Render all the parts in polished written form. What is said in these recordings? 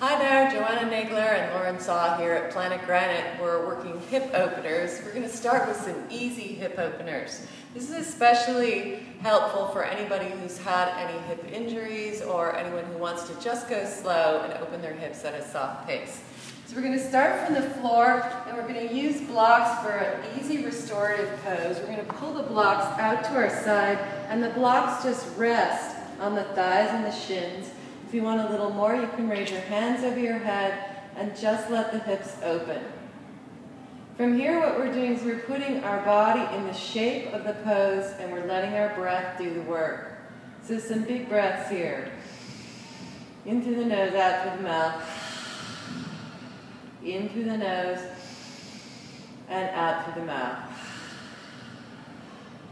Hi there, Joanna Nagler and Lauren Saw here at Planet Granite. We're working hip openers. We're going to start with some easy hip openers. This is especially helpful for anybody who's had any hip injuries or anyone who wants to just go slow and open their hips at a soft pace. So we're going to start from the floor and we're going to use blocks for an easy restorative pose. We're going to pull the blocks out to our side and the blocks just rest on the thighs and the shins. If you want a little more, you can raise your hands over your head and just let the hips open. From here, what we're doing is we're putting our body in the shape of the pose and we're letting our breath do the work. So some big breaths here. In through the nose, out through the mouth. In through the nose and out through the mouth.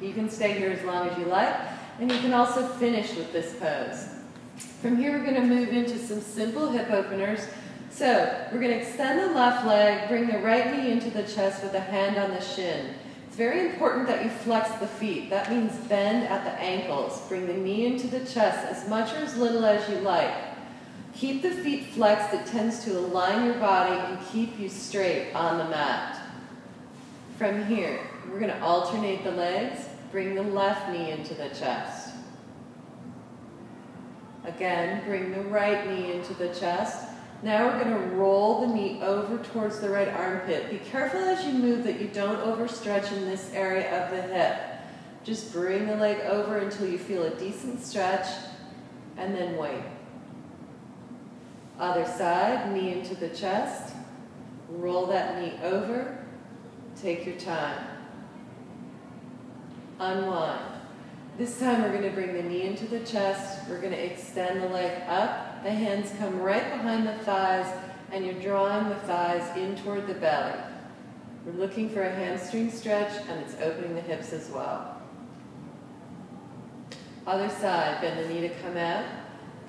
You can stay here as long as you like, and you can also finish with this pose. From here, we're going to move into some simple hip openers. So we're going to extend the left leg, bring the right knee into the chest with a hand on the shin. It's very important that you flex the feet. That means bend at the ankles. Bring the knee into the chest as much or as little as you like. Keep the feet flexed. It tends to align your body and keep you straight on the mat. From here, we're going to alternate the legs. Bring the left knee into the chest. Again, bring the right knee into the chest. Now we're going to roll the knee over towards the right armpit. Be careful as you move that you don't overstretch in this area of the hip. Just bring the leg over until you feel a decent stretch, and then wait. Other side, knee into the chest. Roll that knee over. Take your time. Unwind. This time we're going to bring the knee into the chest, we're going to extend the leg up, the hands come right behind the thighs, and you're drawing the thighs in toward the belly. We're looking for a hamstring stretch, and it's opening the hips as well. Other side, bend the knee to come out,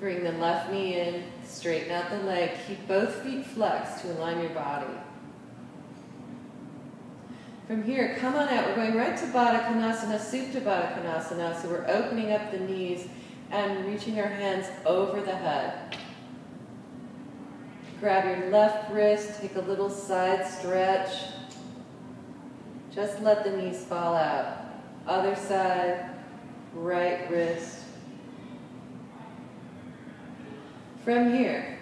bring the left knee in, straighten out the leg, keep both feet flexed to align your body. From here, come on out. We're going right to Baddha Konasana, Supta Baddha Konasana. So we're opening up the knees and reaching our hands over the head. Grab your left wrist, take a little side stretch. Just let the knees fall out. Other side, right wrist. From here,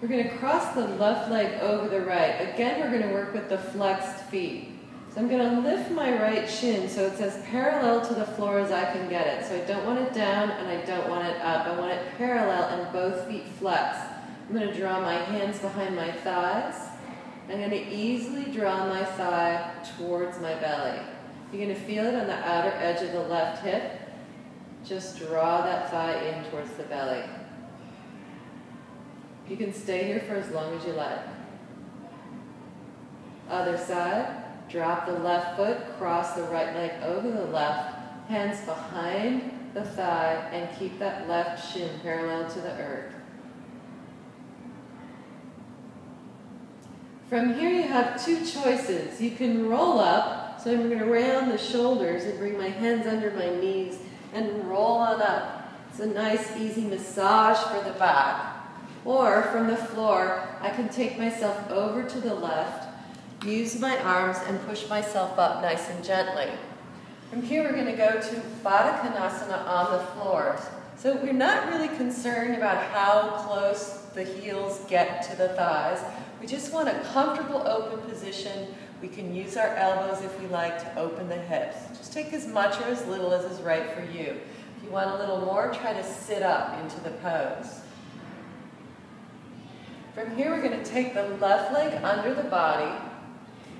we're going to cross the left leg over the right. Again, we're going to work with the flexed feet. So I'm going to lift my right shin so it's as parallel to the floor as I can get it. So I don't want it down and I don't want it up. I want it parallel and both feet flex. I'm going to draw my hands behind my thighs. I'm going to easily draw my thigh towards my belly. You're going to feel it on the outer edge of the left hip. Just draw that thigh in towards the belly. You can stay here for as long as you like. Other side. Drop the left foot, cross the right leg over the left, hands behind the thigh, and keep that left shin parallel to the earth. From here you have two choices. You can roll up, so I'm going to round the shoulders and bring my hands under my knees and roll on up. It's a nice easy massage for the back. Or from the floor, I can take myself over to the left, use my arms and push myself up nice and gently. From here we're going to go to Baddha Konasana on the floor. So we're not really concerned about how close the heels get to the thighs. We just want a comfortable open position. We can use our elbows if we like to open the hips. Just take as much or as little as is right for you. If you want a little more, try to sit up into the pose. From here we're going to take the left leg under the body.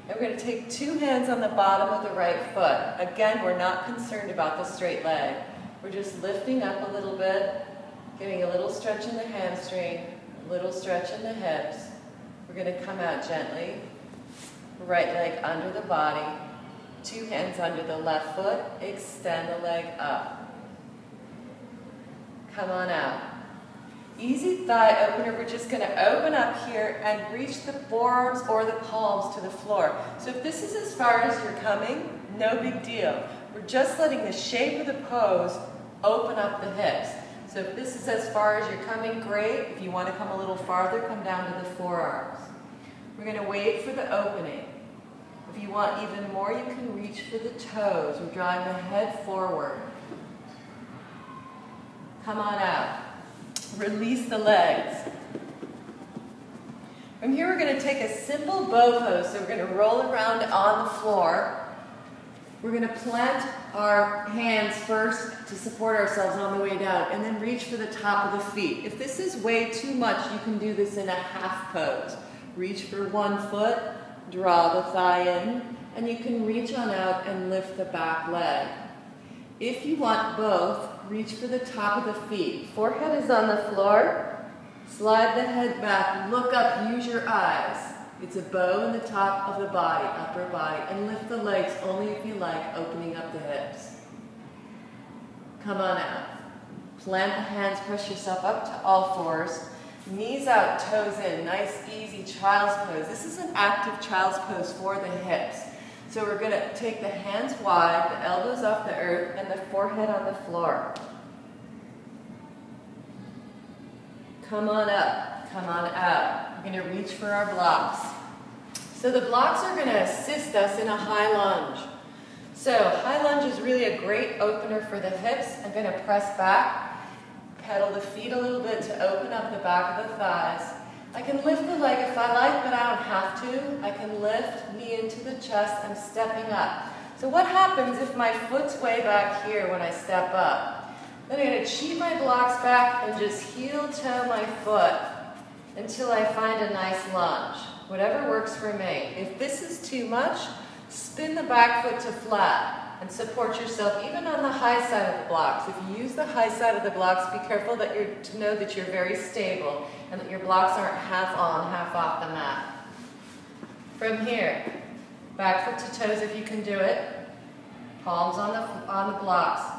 And we're going to take two hands on the bottom of the right foot. Again, we're not concerned about the straight leg. We're just lifting up a little bit, getting a little stretch in the hamstring, a little stretch in the hips. We're going to come out gently. Right leg under the body, two hands under the left foot, extend the leg up. Come on out. Easy thigh opener, we're just going to open up here and reach the forearms or the palms to the floor. So if this is as far as you're coming, no big deal. We're just letting the shape of the pose open up the hips. So if this is as far as you're coming, great. If you want to come a little farther, come down to the forearms. We're going to wait for the opening. If you want even more, you can reach for the toes. We're drawing the head forward. Come on out. Release the legs. From here, we're going to take a simple bow pose. So we're going to roll around on the floor. We're going to plant our hands first to support ourselves on the way down, and then reach for the top of the feet. If this is way too much, you can do this in a half pose. Reach for one foot, draw the thigh in, and you can reach on out and lift the back leg. If you want both, reach for the top of the feet. Forehead is on the floor. Slide the head back, look up, use your eyes. It's a bow in the top of the body, upper body, and lift the legs only if you like, opening up the hips. Come on out. Plant the hands, press yourself up to all fours. Knees out, toes in, nice easy child's pose. This is an active child's pose for the hips. So we're going to take the hands wide, the elbows off the earth, and the forehead on the floor. Come on up, come on out. We're going to reach for our blocks. So the blocks are going to assist us in a high lunge. So high lunge is really a great opener for the hips. I'm going to press back, pedal the feet a little bit to open up the back of the thighs. I can lift the leg if I like, but I don't have to. I can lift, knee into the chest. I'm stepping up. So what happens if my foot's way back here when I step up? Then I'm going to cheat my blocks back and just heel toe my foot until I find a nice lunge. Whatever works for me. If this is too much, spin the back foot to flat and support yourself even on the high side of the blocks. If you use the high side of the blocks, be careful to know that you're very stable and that your blocks aren't half on, half off the mat. From here, back foot to toes if you can do it. Palms on the blocks.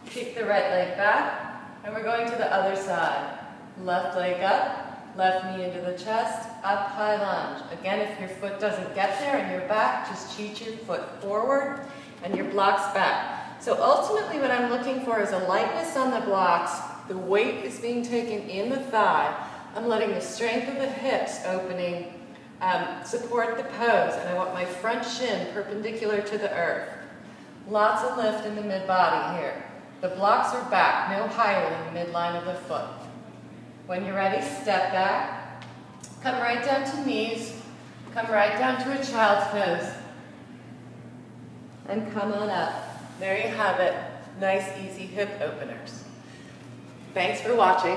Kick the right leg back, and we're going to the other side. Left leg up, left knee into the chest, up, high lunge. Again, if your foot doesn't get there and you're back, just cheat your foot forward and your blocks back. So ultimately what I'm looking for is a lightness on the blocks. The weight is being taken in the thigh. I'm letting the strength of the hips opening support the pose, and I want my front shin perpendicular to the earth. Lots of lift in the mid-body here. The blocks are back, no higher than the midline of the foot. When you're ready, step back. Come right down to knees. Come right down to a child's pose. And come on up. There you have it. Nice, easy hip openers. Thanks for watching.